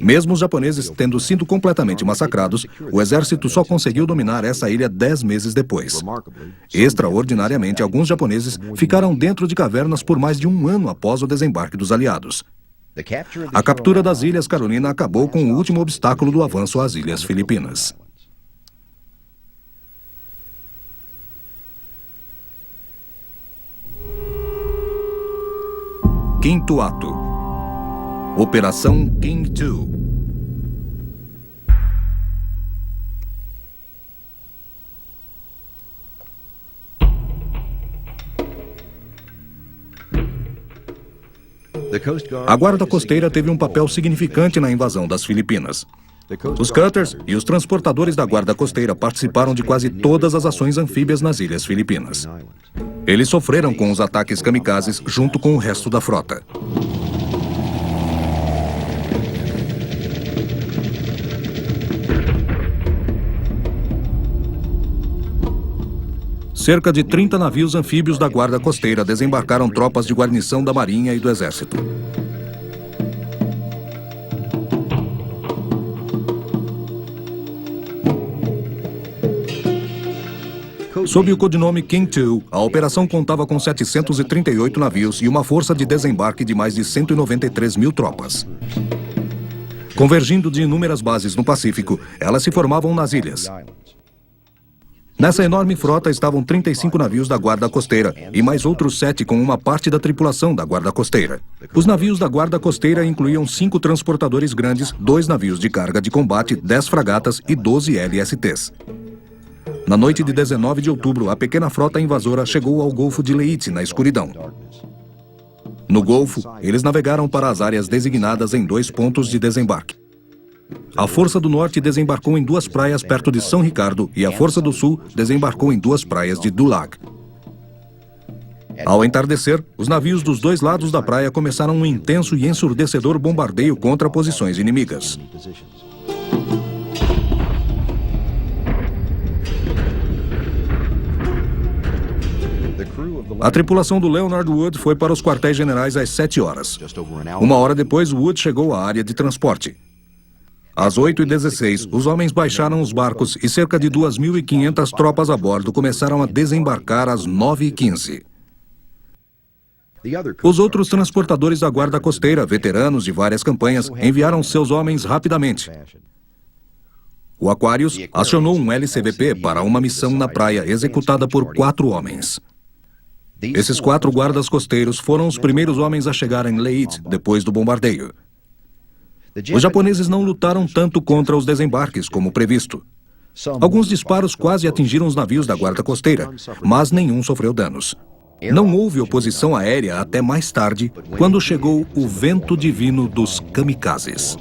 Mesmo os japoneses tendo sido completamente massacrados, o exército só conseguiu dominar essa ilha 10 meses depois. Extraordinariamente, alguns japoneses ficaram dentro de cavernas por mais de um ano após o desembarque dos aliados. A captura das Ilhas Carolina acabou com o último obstáculo do avanço às Ilhas Filipinas. Quinto ato. Operação King II. A Guarda Costeira teve um papel significante na invasão das Filipinas. Os cutters e os transportadores da Guarda Costeira participaram de quase todas as ações anfíbias nas Ilhas Filipinas. Eles sofreram com os ataques kamikazes junto com o resto da frota. Cerca de 30 navios anfíbios da Guarda Costeira desembarcaram tropas de guarnição da Marinha e do Exército. Sob o codinome King II, a operação contava com 738 navios e uma força de desembarque de mais de 193 mil tropas. Convergindo de inúmeras bases no Pacífico, elas se formavam nas ilhas. Nessa enorme frota estavam 35 navios da Guarda Costeira e mais outros 7 com uma parte da tripulação da Guarda Costeira. Os navios da Guarda Costeira incluíam 5 transportadores grandes, 2 navios de carga de combate, 10 fragatas e 12 LSTs. Na noite de 19 de outubro, a pequena frota invasora chegou ao Golfo de Leyte, na escuridão. No Golfo, eles navegaram para as áreas designadas em 2 pontos de desembarque. A Força do Norte desembarcou em 2 praias perto de São Ricardo e a Força do Sul desembarcou em 2 praias de Dulag. Ao entardecer, os navios dos 2 lados da praia começaram um intenso e ensurdecedor bombardeio contra posições inimigas. A tripulação do Leonard Wood foi para os quartéis generais às 7 horas. 1 hora depois, Wood chegou à área de transporte. Às 8h16, os homens baixaram os barcos e cerca de 2.500 tropas a bordo começaram a desembarcar às 9h15. Os outros transportadores da Guarda Costeira, veteranos de várias campanhas, enviaram seus homens rapidamente. O Aquarius acionou um LCVP para uma missão na praia executada por 4 homens. Esses 4 guardas costeiros foram os primeiros homens a chegar em Leyte depois do bombardeio. Os japoneses não lutaram tanto contra os desembarques como previsto. Alguns disparos quase atingiram os navios da Guarda Costeira, mas nenhum sofreu danos. Não houve oposição aérea até mais tarde, quando chegou o vento divino dos kamikazes.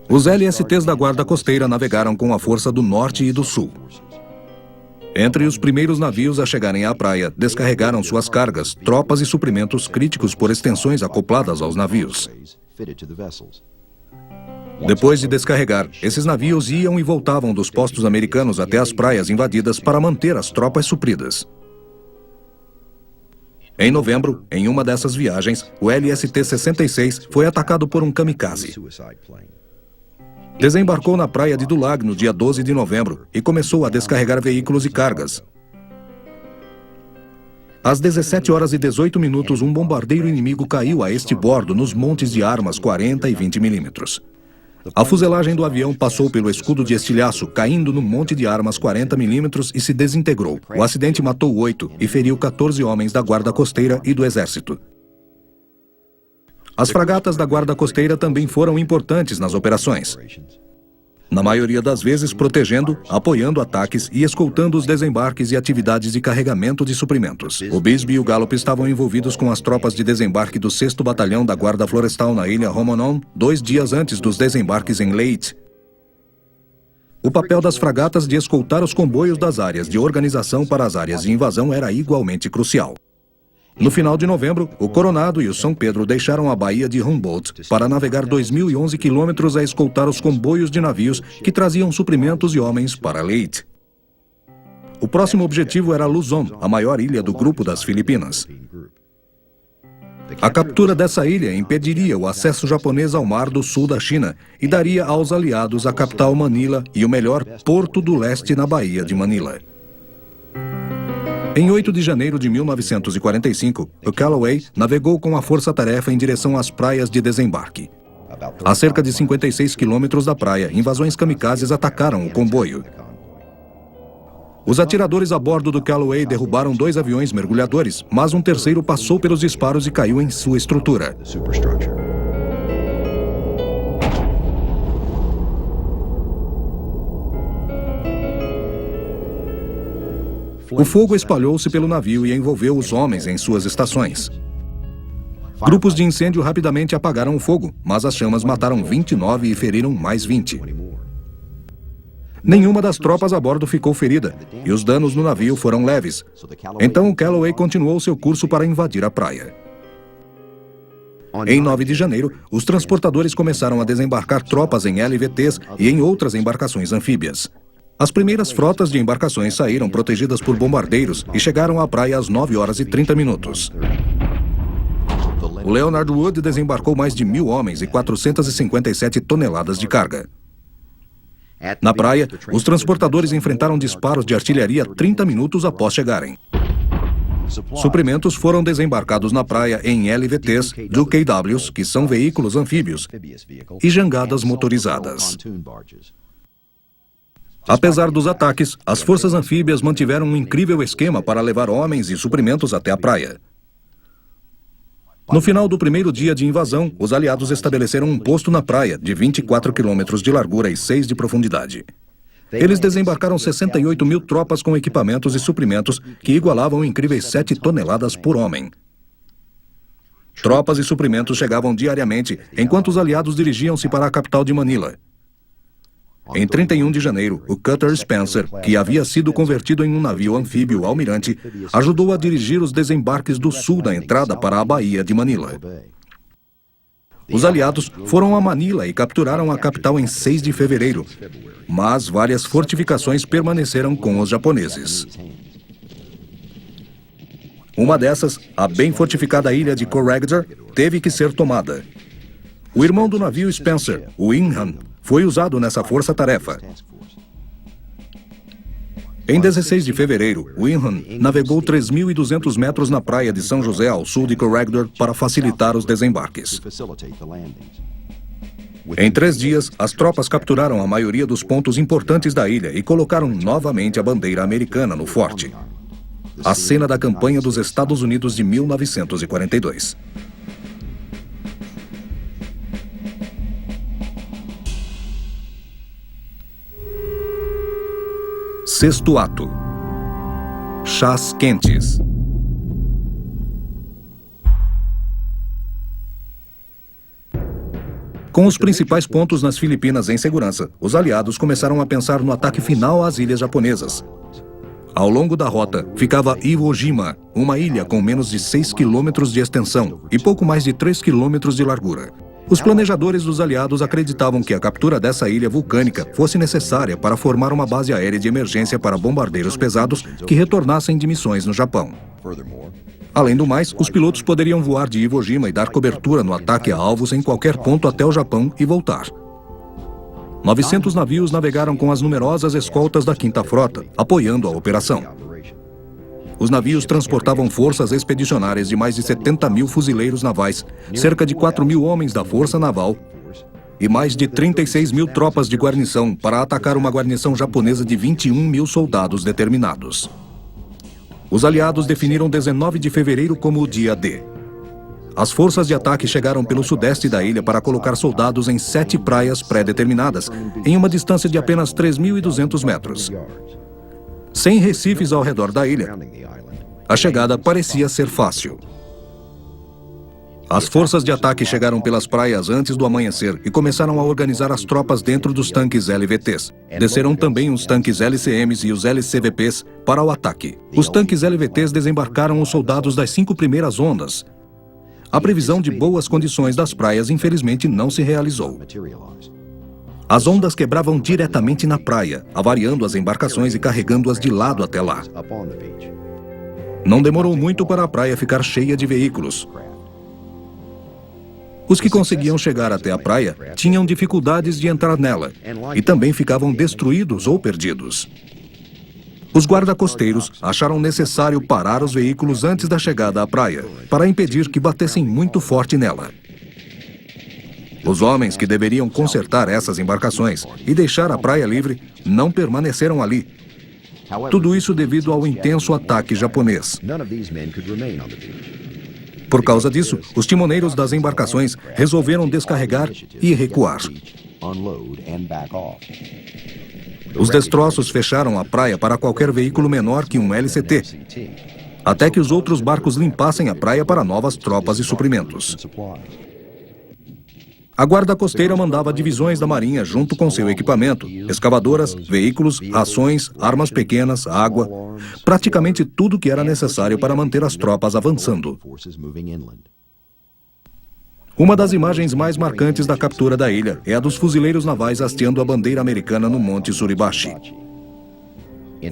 Os LSTs da Guarda Costeira navegaram com a Força do Norte e do Sul. Entre os primeiros navios a chegarem à praia, descarregaram suas cargas, tropas e suprimentos críticos por extensões acopladas aos navios. Depois de descarregar, esses navios iam e voltavam dos postos americanos até as praias invadidas para manter as tropas supridas. Em novembro, em uma dessas viagens, o LST-66 foi atacado por um kamikaze. Desembarcou na praia de Dulag no dia 12 de novembro e começou a descarregar veículos e cargas. Às 17h18, um bombardeiro inimigo caiu a este bordo nos montes de armas 40 e 20 milímetros. A fuselagem do avião passou pelo escudo de estilhaço, caindo no monte de armas 40 milímetros e se desintegrou. O acidente matou 8 e feriu 14 homens da Guarda Costeira e do Exército. As fragatas da Guarda Costeira também foram importantes nas operações. Na maioria das vezes protegendo, apoiando ataques e escoltando os desembarques e atividades de carregamento de suprimentos. O Bisbee e o Gallop estavam envolvidos com as tropas de desembarque do 6º Batalhão da Guarda Florestal na ilha Romonon, 2 dias antes dos desembarques em Leyte. O papel das fragatas de escoltar os comboios das áreas de organização para as áreas de invasão era igualmente crucial. No final de novembro, o Coronado e o São Pedro deixaram a Baía de Humboldt para navegar 2.011 quilômetros a escoltar os comboios de navios que traziam suprimentos e homens para Leyte. O próximo objetivo era Luzon, a maior ilha do grupo das Filipinas. A captura dessa ilha impediria o acesso japonês ao mar do sul da China e daria aos aliados a capital Manila e o melhor porto do leste na Baía de Manila. Em 8 de janeiro de 1945, o Calloway navegou com a força-tarefa em direção às praias de desembarque. A cerca de 56 quilômetros da praia, invasões kamikazes atacaram o comboio. Os atiradores a bordo do Calloway derrubaram 2 aviões mergulhadores, mas um terceiro passou pelos disparos e caiu em sua estrutura. O fogo espalhou-se pelo navio e envolveu os homens em suas estações. Grupos de incêndio rapidamente apagaram o fogo, mas as chamas mataram 29 e feriram mais 20. Nenhuma das tropas a bordo ficou ferida, e os danos no navio foram leves. Então o Calloway continuou seu curso para invadir a praia. Em 9 de janeiro, os transportadores começaram a desembarcar tropas em LVTs e em outras embarcações anfíbias. As primeiras frotas de embarcações saíram protegidas por bombardeiros e chegaram à praia às 9 horas e 30 minutos. O Leonard Wood desembarcou mais de 1.000 homens e 457 toneladas de carga. Na praia, os transportadores enfrentaram disparos de artilharia 30 minutos após chegarem. Suprimentos foram desembarcados na praia em LVTs, UKWs, que são veículos anfíbios, e jangadas motorizadas. Apesar dos ataques, as forças anfíbias mantiveram um incrível esquema para levar homens e suprimentos até a praia. No final do primeiro dia de invasão, os aliados estabeleceram um posto na praia, de 24 quilômetros de largura e 6 de profundidade. Eles desembarcaram 68.000 tropas com equipamentos e suprimentos que igualavam incríveis 7 toneladas por homem. Tropas e suprimentos chegavam diariamente, enquanto os aliados dirigiam-se para a capital de Manila. Em 31 de janeiro, o Cutter Spencer, que havia sido convertido em um navio anfíbio almirante, ajudou a dirigir os desembarques do sul da entrada para a Baía de Manila. Os aliados foram a Manila e capturaram a capital em 6 de fevereiro, mas várias fortificações permaneceram com os japoneses. Uma dessas, a bem fortificada ilha de Corregidor, teve que ser tomada. O irmão do navio Spencer, o Inhan, foi usado nessa força-tarefa. Em 16 de fevereiro, o Inhan navegou 3.200 metros na praia de São José, ao sul de Corregidor, para facilitar os desembarques. Em 3 dias, as tropas capturaram a maioria dos pontos importantes da ilha e colocaram novamente a bandeira americana no forte. A cena da campanha dos Estados Unidos de 1942. Sexto ato. Chás quentes. Com os principais pontos nas Filipinas em segurança, os aliados começaram a pensar no ataque final às ilhas japonesas. Ao longo da rota, ficava Iwo Jima, uma ilha com menos de 6 quilômetros de extensão e pouco mais de 3 quilômetros de largura. Os planejadores dos aliados acreditavam que a captura dessa ilha vulcânica fosse necessária para formar uma base aérea de emergência para bombardeiros pesados que retornassem de missões no Japão. Além do mais, os pilotos poderiam voar de Iwo Jima e dar cobertura no ataque a alvos em qualquer ponto até o Japão e voltar. 900 navios navegaram com as numerosas escoltas da Quinta Frota, apoiando a operação. Os navios transportavam forças expedicionárias de mais de 70.000 fuzileiros navais, cerca de 4.000 homens da Força Naval e mais de 36.000 tropas de guarnição para atacar uma guarnição japonesa de 21.000 soldados determinados. Os aliados definiram 19 de fevereiro como o dia D. As forças de ataque chegaram pelo sudeste da ilha para colocar soldados em 7 praias pré-determinadas, em uma distância de apenas 3.200 metros. Sem recifes ao redor da ilha, a chegada parecia ser fácil. As forças de ataque chegaram pelas praias antes do amanhecer e começaram a organizar as tropas dentro dos tanques LVTs. Desceram também os tanques LCMs e os LCVPs para o ataque. Os tanques LVTs desembarcaram os soldados das 5 primeiras ondas. A previsão de boas condições das praias, infelizmente, não se realizou. As ondas quebravam diretamente na praia, avariando as embarcações e carregando-as de lado até lá. Não demorou muito para a praia ficar cheia de veículos. Os que conseguiam chegar até a praia tinham dificuldades de entrar nela e também ficavam destruídos ou perdidos. Os guarda-costeiros acharam necessário parar os veículos antes da chegada à praia, para impedir que batessem muito forte nela. Os homens que deveriam consertar essas embarcações e deixar a praia livre não permaneceram ali. Tudo isso devido ao intenso ataque japonês. Por causa disso, os timoneiros das embarcações resolveram descarregar e recuar. Os destroços fecharam a praia para qualquer veículo menor que um LCT, até que os outros barcos limpassem a praia para novas tropas e suprimentos. A guarda costeira mandava divisões da marinha junto com seu equipamento, escavadoras, veículos, rações, armas pequenas, água, praticamente tudo que era necessário para manter as tropas avançando. Uma das imagens mais marcantes da captura da ilha é a dos fuzileiros navais hasteando a bandeira americana no Monte Suribachi.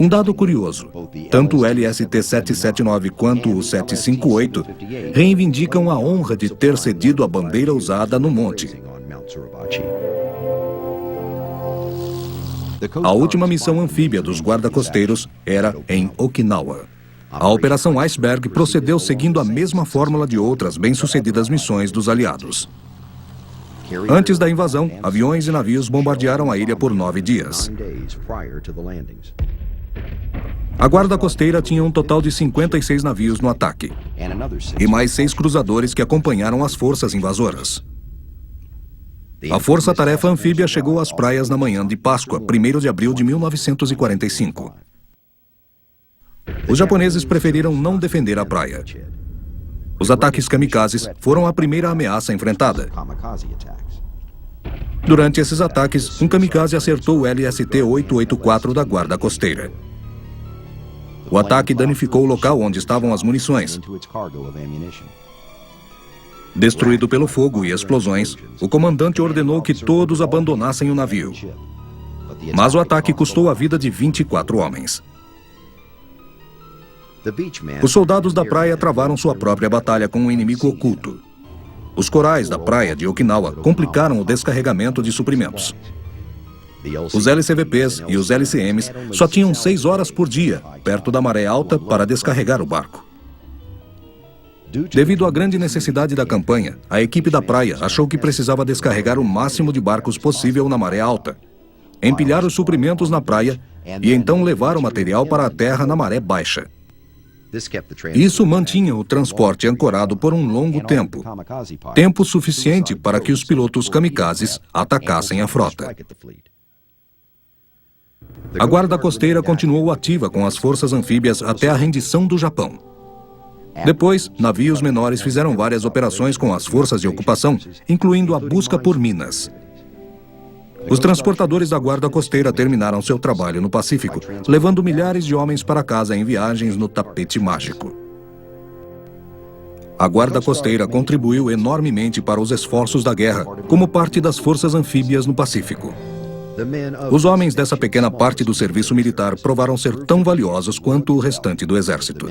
Um dado curioso, tanto o LST-779 quanto o 758 reivindicam a honra de ter cedido a bandeira usada no monte. A última missão anfíbia dos guarda-costeiros era em Okinawa. A Operação Iceberg procedeu seguindo a mesma fórmula de outras bem-sucedidas missões dos aliados. Antes da invasão, aviões e navios bombardearam a ilha por 9 dias. A guarda costeira tinha um total de 56 navios no ataque, e mais 6 cruzadores que acompanharam as forças invasoras. A Força-Tarefa Anfíbia chegou às praias na manhã de Páscoa, 1º de abril de 1945. Os japoneses preferiram não defender a praia. Os ataques kamikazes foram a primeira ameaça enfrentada. Durante esses ataques, um kamikaze acertou o LST-884 da guarda costeira. O ataque danificou o local onde estavam as munições. Destruído pelo fogo e explosões, o comandante ordenou que todos abandonassem o navio. Mas o ataque custou a vida de 24 homens. Os soldados da praia travaram sua própria batalha com um inimigo oculto. Os corais da praia de Okinawa complicaram o descarregamento de suprimentos. Os LCVPs e os LCMs só tinham 6 horas por dia, perto da maré alta, para descarregar o barco. Devido à grande necessidade da campanha, a equipe da praia achou que precisava descarregar o máximo de barcos possível na maré alta, empilhar os suprimentos na praia e então levar o material para a terra na maré baixa. Isso mantinha o transporte ancorado por um longo tempo, tempo suficiente para que os pilotos kamikazes atacassem a frota. A guarda costeira continuou ativa com as forças anfíbias até a rendição do Japão. Depois, navios menores fizeram várias operações com as forças de ocupação, incluindo a busca por minas. Os transportadores da guarda costeira terminaram seu trabalho no Pacífico, levando milhares de homens para casa em viagens no tapete mágico. A guarda costeira contribuiu enormemente para os esforços da guerra, como parte das forças anfíbias no Pacífico. Os homens dessa pequena parte do serviço militar provaram ser tão valiosos quanto o restante do exército.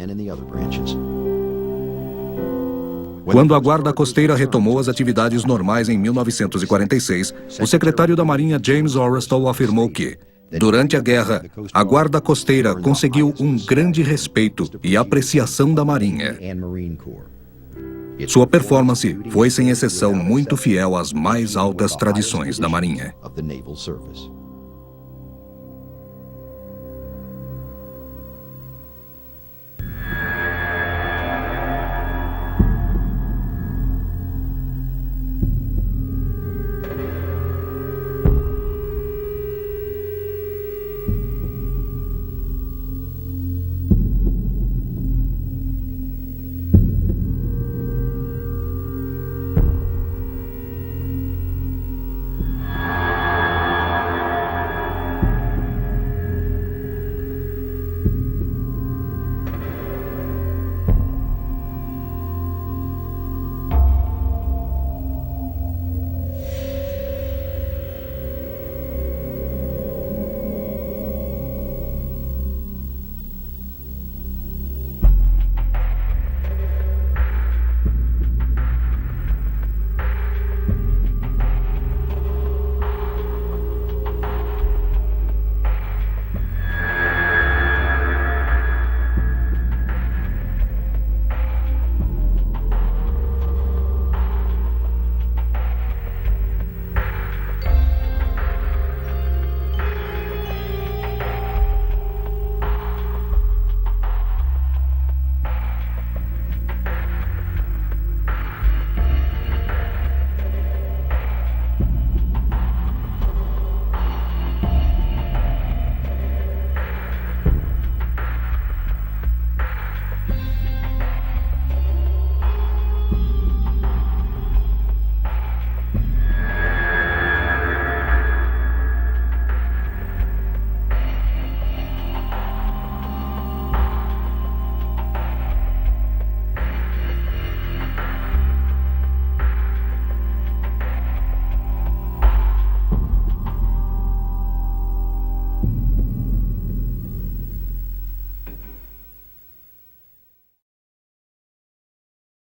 Quando a guarda costeira retomou as atividades normais em 1946, o secretário da Marinha James Orrestall afirmou que, durante a guerra, a guarda costeira conseguiu um grande respeito e apreciação da Marinha. Sua performance foi, sem exceção, muito fiel às mais altas tradições da Marinha.